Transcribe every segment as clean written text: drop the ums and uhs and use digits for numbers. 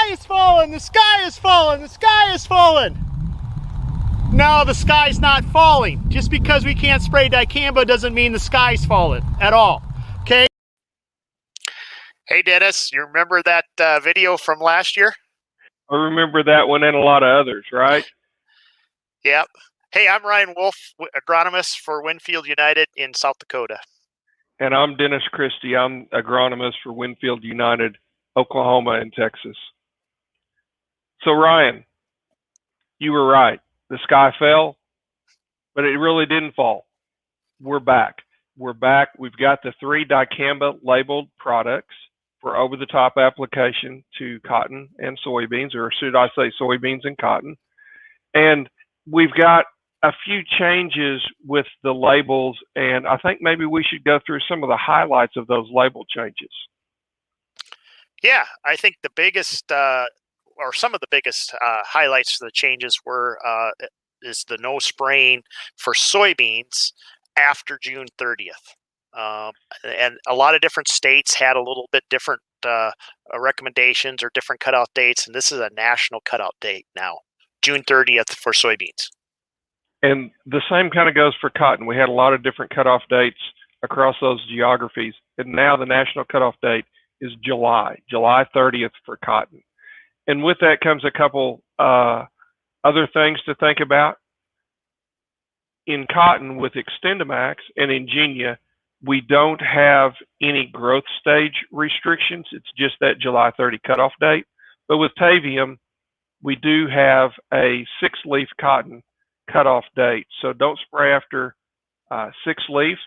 sky is falling, the sky is falling, the sky is falling. No, the sky's not falling. Just because we can't spray dicamba doesn't mean the sky's falling at all, okay? Hey, Dennis, you remember that video from last year? I remember that one and a lot of others, right? Yep. Hey, I'm Ryan Wolf, agronomist for WinField United in South Dakota. And I'm Dennis Christie. I'm agronomist for WinField United, Oklahoma and Texas. So, Ryan, you were right. The sky fell, but it really didn't fall. We're back. We're back. We've got the 3 dicamba labeled products for over-the-top application to cotton and soybeans, or should I say soybeans and cotton. And we've got a few changes with the labels, and I think maybe we should go through some of the highlights of those label changes. Yeah, I think the biggest, or some of the biggest highlights of the changes were is the no spraying for soybeans after June 30th. And a lot of different states had a little bit different recommendations or different cutoff dates, and this is a national cutoff date now, June 30th for soybeans. And the same kind of goes for cotton. We had a lot of different cutoff dates across those geographies, and now the national cutoff date is July 30th for cotton. And with that comes a couple other things to think about. In cotton with XtendiMax and Ingenia, we don't have any growth stage restrictions. It's just that July 30 cutoff date. But with Tavium, we do have a 6-leaf cotton cutoff date. So don't spray after 6-leaf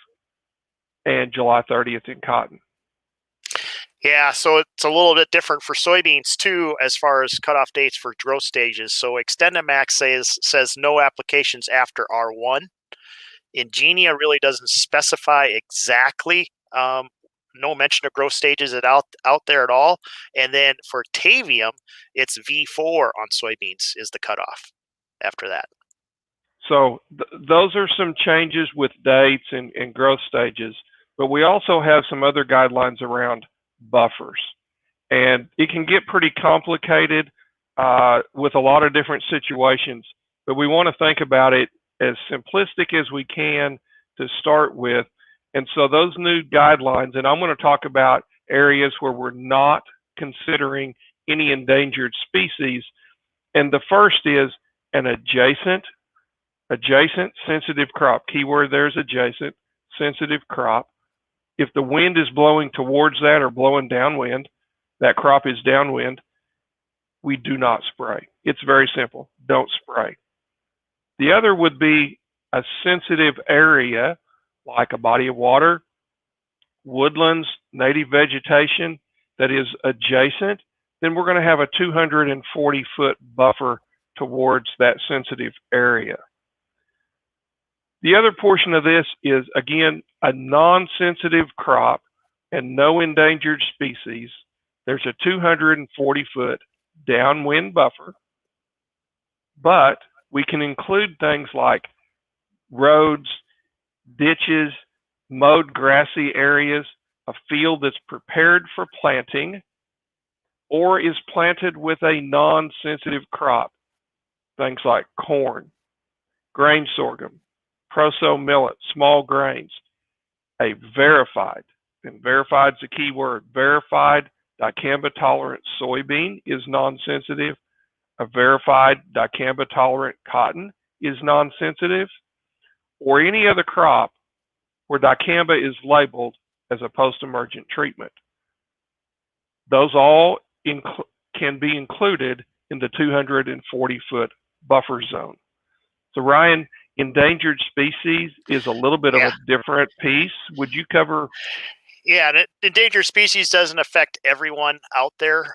and July 30th in cotton. Yeah, so it's a little bit different for soybeans too, as far as cutoff dates for growth stages. So XtendiMax says no applications after R1. Ingenia really doesn't specify exactly. No mention of growth stages out there at all. And then for Tavium, it's V4 on soybeans is the cutoff after that. So those are some changes with dates and growth stages. But we also have some other guidelines around buffers. And it can get pretty complicated with a lot of different situations. But we want to think about it as simplistic as we can to start with. And so those new guidelines, and I'm going to talk about areas where we're not considering any endangered species. And the first is an adjacent sensitive crop. Keyword there is adjacent sensitive crop. If the wind is blowing towards that or blowing downwind, that crop is downwind, we do not spray. It's very simple. Don't spray. The other would be a sensitive area like a body of water, woodlands, native vegetation that is adjacent. Then we're going to have a 240-foot buffer towards that sensitive area. The other portion of this is, again, a non-sensitive crop and no endangered species. There's a 240-foot downwind buffer, but we can include things like roads, ditches, mowed grassy areas, a field that's prepared for planting or is planted with a non-sensitive crop, things like corn, grain sorghum, proso millet, small grains, a verified, and verified is a key word, verified dicamba tolerant soybean is non-sensitive, a verified dicamba tolerant cotton is non-sensitive, or any other crop where dicamba is labeled as a post-emergent treatment. Those all can be included in the 240-foot buffer zone. So Ryan, endangered species is a little bit of a different piece. Would you cover? Yeah, endangered species doesn't affect everyone out there.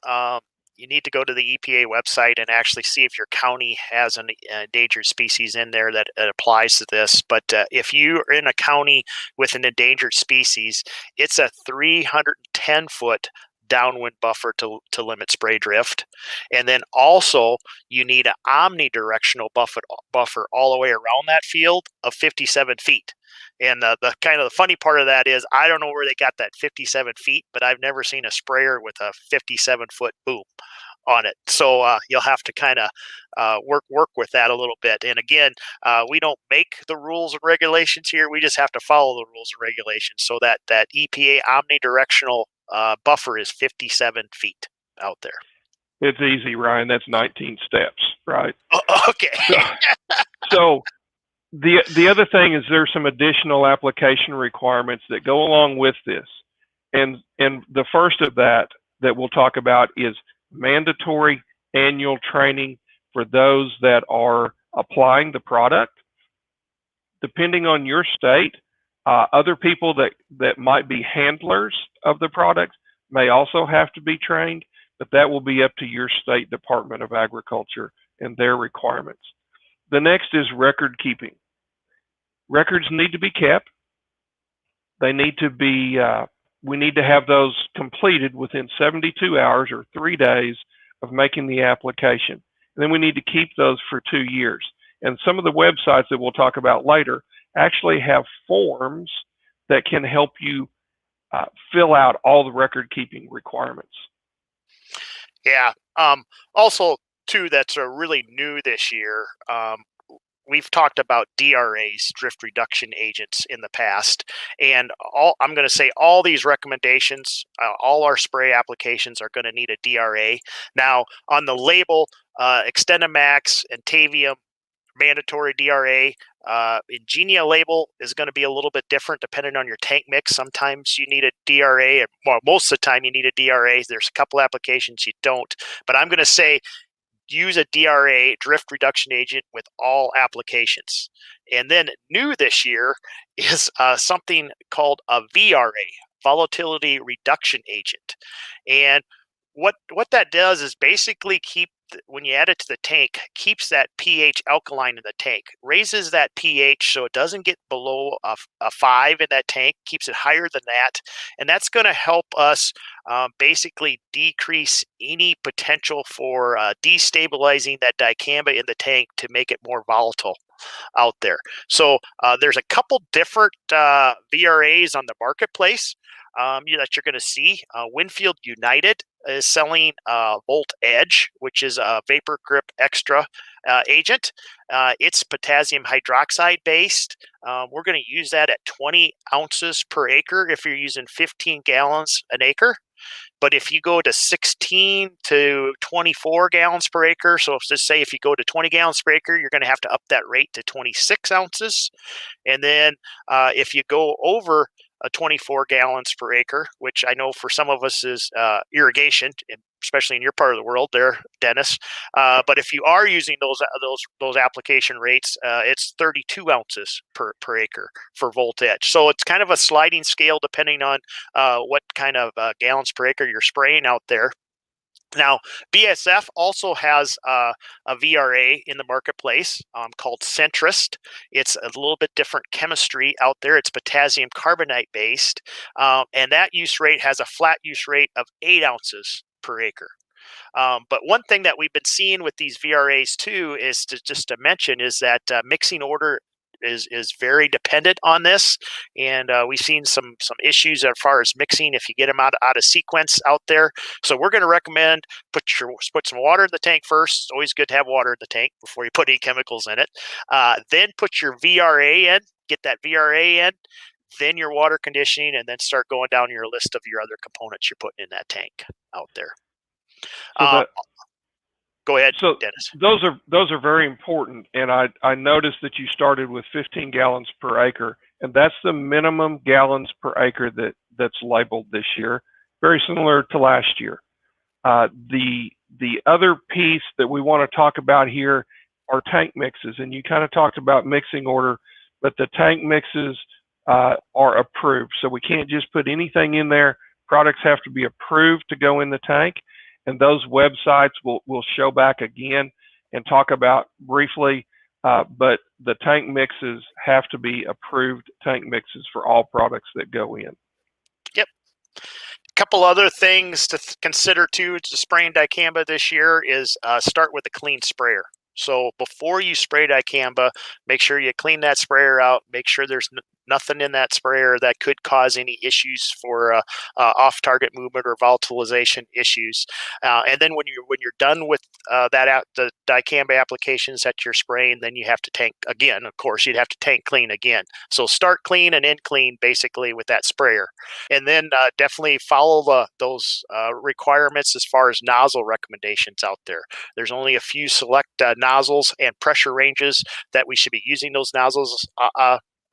You need to go to the EPA website and actually see if your county has an endangered species in there that applies to this. But if you are in a county with an endangered species, it's a 310-foot downwind buffer to limit spray drift. And then also you need an omnidirectional buffer all the way around that field of 57 feet. And the kind of the funny part of that is I don't know where they got that 57 feet, but I've never seen a sprayer with a 57-foot boom. on it. So you'll have to kind of work with that a little bit. And again, we don't make the rules and regulations here. We just have to follow the rules and regulations. So that EPA omnidirectional buffer is 57 feet out there. It's easy, Ryan. That's 19 steps, right? Oh, okay. So the other thing is there's some additional application requirements that go along with this. And the first of that we'll talk about is mandatory annual training for those that are applying the product. Depending on your state, other people that might be handlers of the product may also have to be trained, but that will be up to your state Department of Agriculture and their requirements. The next is record keeping. Records need to be kept. They need to be, we need to have those completed within 72 hours or 3 days of making the application. And then we need to keep those for 2 years. And some of the websites that we'll talk about later actually have forms that can help you fill out all the record keeping requirements. Yeah. Also, too, that's really new this year. We've talked about DRAs, drift reduction agents, in the past, and I'm going to say all these recommendations, all our spray applications are going to need a DRA. Now, on the label, Extendamax and Tavium, mandatory DRA. Ingenia label is going to be a little bit different depending on your tank mix. Sometimes you need a DRA, and well, most of the time you need a DRA. There's a couple applications you don't, but I'm going to say use a DRA, drift reduction agent, with all applications. And then new this year is something called a VRA, volatility reduction agent. And what that does is basically when you add it to the tank, keeps that pH alkaline in the tank, raises that pH so it doesn't get below a 5 in that tank, keeps it higher than that. And that's going to help us basically decrease any potential for destabilizing that dicamba in the tank to make it more volatile out there. So there's a couple different VRAs on the marketplace that you're going to see. WinField United is selling Volt Edge, which is a vapor grip extra agent. It's potassium hydroxide based. We're going to use that at 20 ounces per acre if you're using 15 gallons an acre. But if you go to 16 to 24 gallons per acre, so just say if you go to 20 gallons per acre, you're going to have to up that rate to 26 ounces. And then if you go over 24 gallons per acre, which I know for some of us is irrigation, especially in your part of the world there, Dennis. But if you are using those application rates, it's 32 ounces per acre for Volt Edge. So it's kind of a sliding scale depending on what kind of gallons per acre you're spraying out there. Now, BASF also has a VRA in the marketplace called Centrist. It's a little bit different chemistry out there. It's potassium carbonate based, and that use rate has a flat use rate of 8 ounces per acre. But one thing that we've been seeing with these VRAs too is to mention is that mixing order is very dependent on this, and we've seen some issues as far as mixing if you get them out of sequence out there. So we're going to recommend put some water in the tank first. It's always good to have water in the tank before you put any chemicals in it. Then put your VRA in, get that VRA in, then your water conditioning, and then start going down your list of your other components you're putting in that tank out there. So go ahead, so Dennis. Those are very important, and I noticed that you started with 15 gallons per acre, and that's the minimum gallons per acre that's labeled this year, very similar to last year. The other piece that we want to talk about here are tank mixes, and you kind of talked about mixing order, but the tank mixes are approved, so we can't just put anything in there. Products have to be approved to go in the tank. And those websites will show back again and talk about briefly, but the tank mixes have to be approved tank mixes for all products that go in. Yep. A couple other things to consider too to spraying dicamba this year is start with a clean sprayer. So before you spray dicamba, make sure you clean that sprayer out, make sure there's nothing in that sprayer that could cause any issues for off-target movement or volatilization issues. And then when you're done with the dicamba applications that you're spraying, then you have to tank again. Of course, you'd have to tank clean again. So start clean and end clean basically with that sprayer, and then definitely follow those requirements as far as nozzle recommendations out there. There's only a few select nozzles and pressure ranges that we should be using those nozzles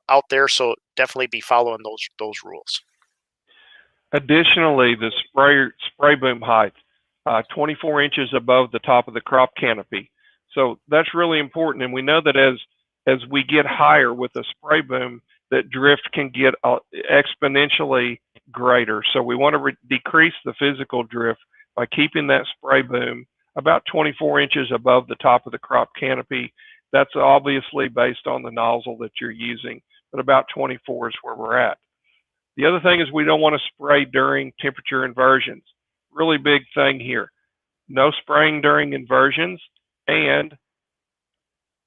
out there. So definitely be following those rules. Additionally, the spray boom height, 24 inches above the top of the crop canopy. So that's really important. And we know that as we get higher with the spray boom, that drift can get exponentially greater. So we want to decrease the physical drift by keeping that spray boom about 24 inches above the top of the crop canopy. That's obviously based on the nozzle that you're using, but about 24 is where we're at. The other thing is we don't want to spray during temperature inversions. Really big thing here. No spraying during inversions, and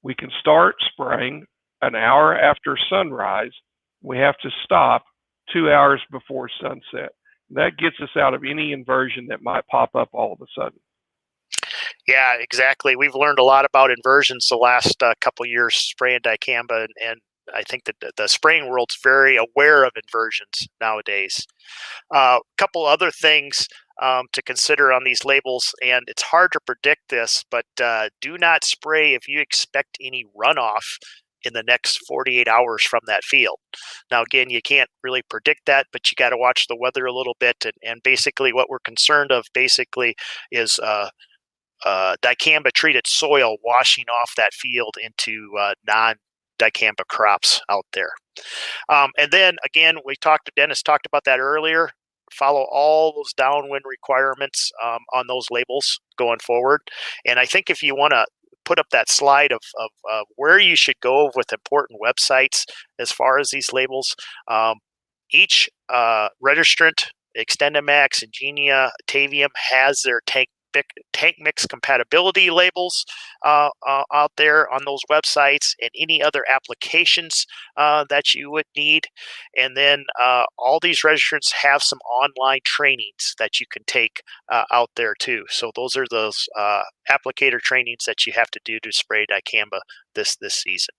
we can start spraying an hour after sunrise. We have to stop 2 hours before sunset. That gets us out of any inversion that might pop up all of a sudden. Yeah, exactly. We've learned a lot about inversions the last couple years spraying dicamba, and I think that the spraying world's very aware of inversions nowadays. A couple other things to consider on these labels, and it's hard to predict this, but do not spray if you expect any runoff in the next 48 hours from that field. Now, again, you can't really predict that, but you got to watch the weather a little bit. And basically what we're concerned of basically is dicamba treated soil washing off that field into non-dicamba crops out there. And then again, Dennis talked about that earlier. Follow all those downwind requirements on those labels going forward. And I think if you want to put up that slide of where you should go with important websites as far as these labels, each registrant, XtendiMax, Ingenia, Tavium has their tank mix compatibility labels out there on those websites, and any other applications that you would need. And then all these registrants have some online trainings that you can take out there too. So those are those applicator trainings that you have to do to spray dicamba this season.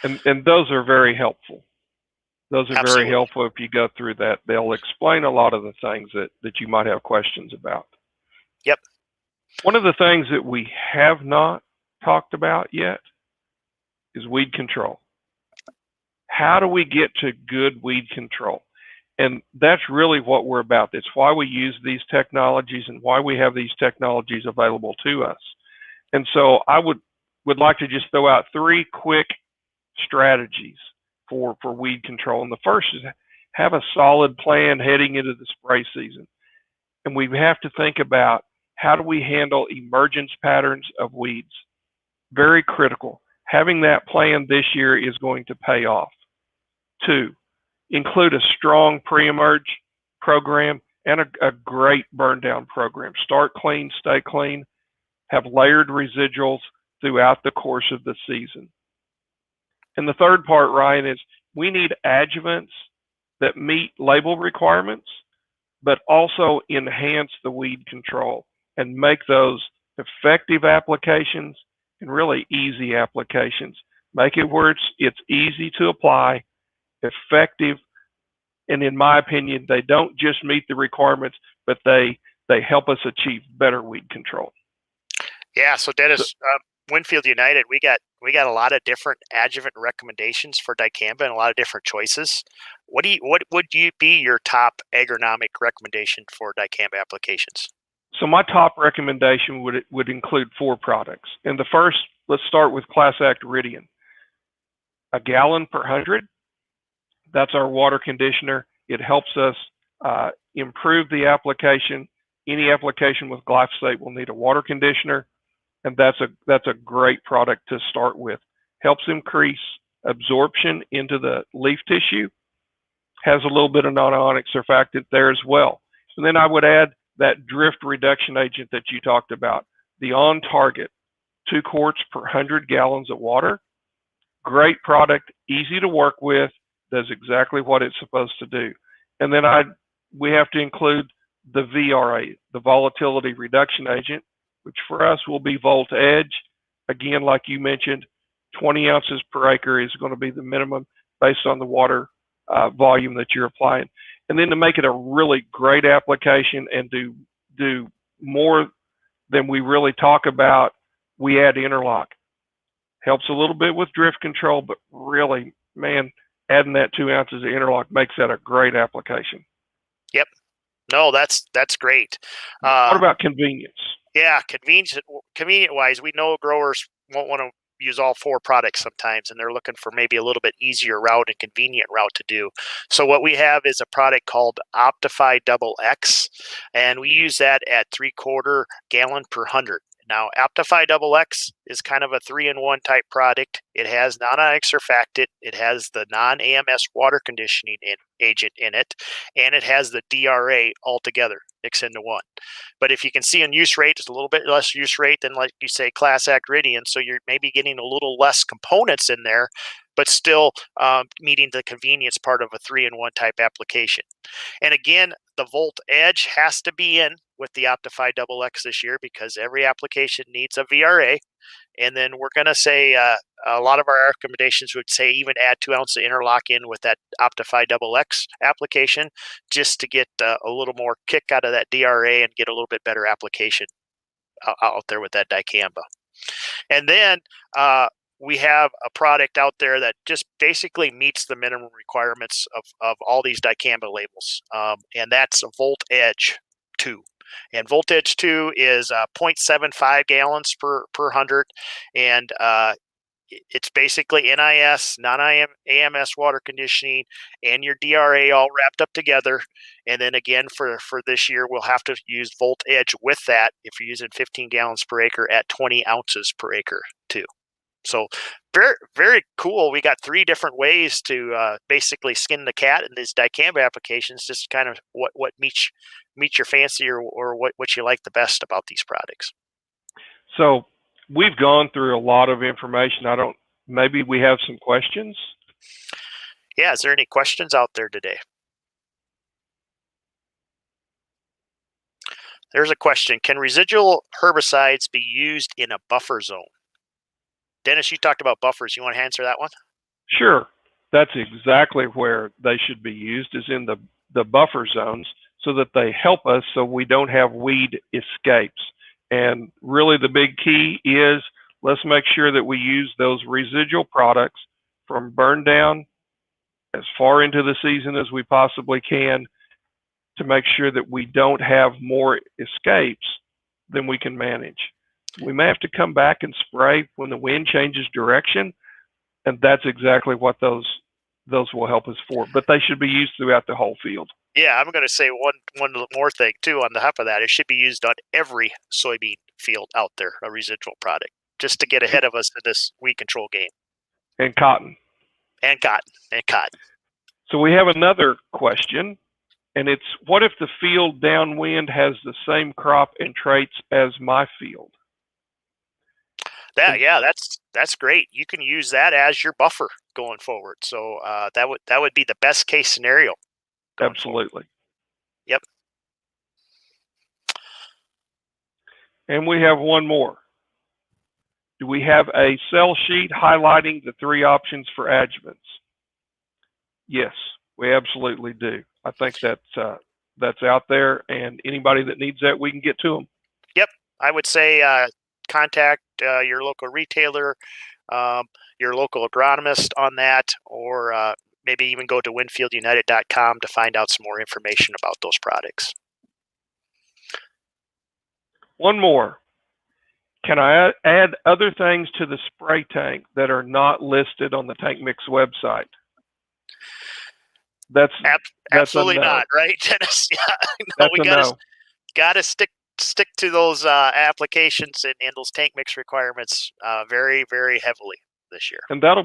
And those are very helpful. Those are Absolutely. very helpful if you go through that. They'll explain a lot of the things that you might have questions about. Yep. One of the things that we have not talked about yet is weed control. How do we get to good weed control? And that's really what we're about. It's why we use these technologies and why we have these technologies available to us. And so I would like to just throw out 3 quick strategies for weed control. And the first is have a solid plan heading into the spray season. And we have to think about, how do we handle emergence patterns of weeds? Very critical. Having that plan this year is going to pay off. 2, include a strong pre-emerge program and a great burn down program. Start clean, stay clean, have layered residuals throughout the course of the season. And the third part, Ryan, is we need adjuvants that meet label requirements, but also enhance the weed control and make those effective applications and really easy applications. Make it where it's easy to apply, effective, and in my opinion, they don't just meet the requirements, but they help us achieve better weed control. Yeah, so Dennis, WinField United, we got a lot of different adjuvant recommendations for dicamba and a lot of different choices. What would be your top agronomic recommendation for dicamba applications? So my top recommendation would include 4 products. And the first, let's start with Class Act Iridian. A gallon per 100. That's our water conditioner. It helps us improve the application. Any application with glyphosate will need a water conditioner, and that's a great product to start with. Helps increase absorption into the leaf tissue. Has a little bit of non-ionic surfactant there as well. And then I would add that drift reduction agent that you talked about, the On Target, 2 quarts per 100 gallons of water. Great product, easy to work with, does exactly what it's supposed to do. And then we have to include the VRA, the volatility reduction agent, which for us will be Volt Edge. Again, like you mentioned, 20 ounces per acre is going to be the minimum based on the water volume that you're applying. And then to make it a really great application and do more than we really talk about, we add interlock. Helps a little bit with drift control, but really, man, adding that 2 ounces of interlock makes that a great application. Yep. No, that's great. What about convenience? Yeah, convenient wise, we know growers won't want to use all 4 products sometimes, and they're looking for maybe a little bit easier route and convenient route to do. So what we have is a product called Optify Double X, and we use that at 3/4 gallon per 100. Now, Optify Double X is kind of a 3-in-1 type product. It has non-ionic surfactant, it has the non-AMS water conditioning agent in it, and it has the DRA altogether mixed into one. But if you can see in use rate, it's a little bit less use rate than, like you say, Class Acridinian. So you're maybe getting a little less components in there, but still meeting the convenience part of a 3-in-1 type application. And again, the Volt Edge has to be in with the Optify Double X this year because every application needs a VRA. And then we're going to say a lot of our recommendations would say even add 2 ounces of interlock in with that Optify Double X application just to get a little more kick out of that DRA and get a little bit better application out there with that Dicamba. And then we have a product out there that just basically meets the minimum requirements of all these Dicamba labels, and that's a Volt Edge 2. And Volt Edge 2 is 0.75 gallons per 100, and it's basically NIS, non-AMS water conditioning, and your DRA all wrapped up together. And then again, for this year, we'll have to use Volt Edge with that if you're using 15 gallons per acre at 20 ounces per acre too. So very, very cool. We got 3 different ways to basically skin the cat in these Dicamba applications, just kind of what meets your fancy or what you like the best about these products. So we've gone through a lot of information. Maybe we have some questions. Yeah, is there any questions out there today? There's a question. Can residual herbicides be used in a buffer zone? Dennis, you talked about buffers. You want to answer that one? Sure. That's exactly where they should be used, is in the buffer zones, so that they help us so we don't have weed escapes. And really the big key is let's make sure that we use those residual products from burn down as far into the season as we possibly can to make sure that we don't have more escapes than we can manage. We may have to come back and spray when the wind changes direction, and that's exactly what those will help us for. But they should be used throughout the whole field. Yeah, I'm going to say one more thing too on the top of that. It should be used on every soybean field out there, a residual product, just to get ahead of us in this weed control game. And cotton. And cotton. So we have another question, and it's, what if the field downwind has the same crop and traits as my field? That's great. You can use that as your buffer going forward. So that would be the best case scenario. Absolutely. Forward. Yep. And we have one more. Do we have a sell sheet highlighting the 3 options for adjuvants? Yes, we absolutely do. I think that's out there, and anybody that needs that, we can get to them. Yep, I would say contact your local retailer, your local agronomist on that, or maybe even go to WinFieldUnited.com to find out some more information about those products. One more. Can I add other things to the spray tank that are not listed on the Tank Mix website? That's absolutely no. not, right, Dennis? Yeah, no, we gotta stick to those applications and those tank mix requirements very, very heavily this year. And that'll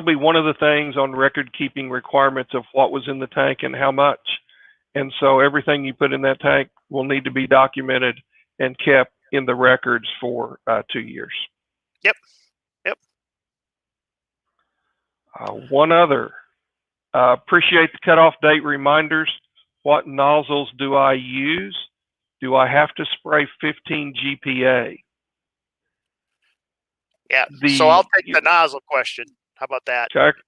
be one of the things on record keeping requirements of what was in the tank and how much. And so everything you put in that tank will need to be documented and kept in the records for 2 years. Yep. One other. Appreciate the cutoff date reminders. What nozzles do I use? Do I have to spray 15 GPA? Yeah. So I'll take the nozzle question. How about that? Okay.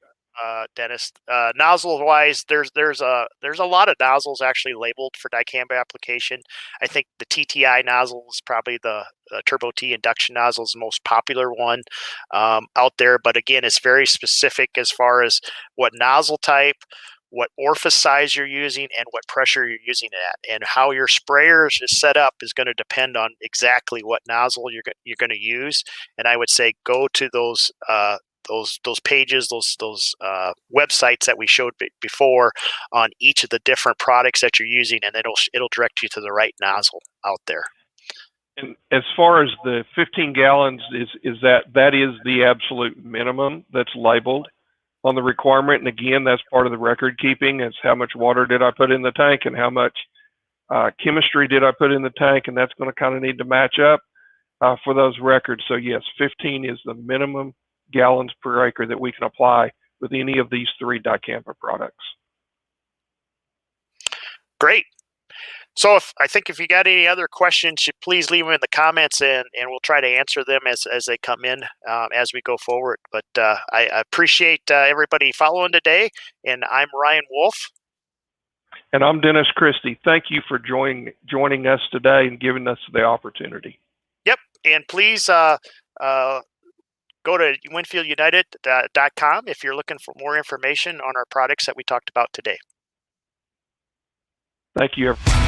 Dennis. Nozzle wise, there's a lot of nozzles actually labeled for dicamba application. I think the TTI nozzle is probably the Turbo T induction nozzle is the most popular one out there. But again, it's very specific as far as what nozzle type, what orifice size you're using, and what pressure you're using it at, and how your sprayer is set up is going to depend on exactly what nozzle you're going to use. And I would say go to those pages, those websites that we showed before on each of the different products that you're using, and it'll direct you to the right nozzle out there. And as far as the 15 gallons is that is the absolute minimum that's labeled on the requirement. And again, that's part of the record keeping. It's how much water did I put in the tank and how much chemistry did I put in the tank, and that's going to kind of need to match up for those records. So yes, 15 is the minimum gallons per acre that we can apply with any of these 3 dicamba products. Great. So I think if you got any other questions, please leave them in the comments, and we'll try to answer them as they come in as we go forward. But I appreciate everybody following today, and I'm Ryan Wolf. And I'm Dennis Christie. Thank you for joining us today and giving us the opportunity. Yep, and please go to WinfieldUnited.com if you're looking for more information on our products that we talked about today. Thank you, everyone.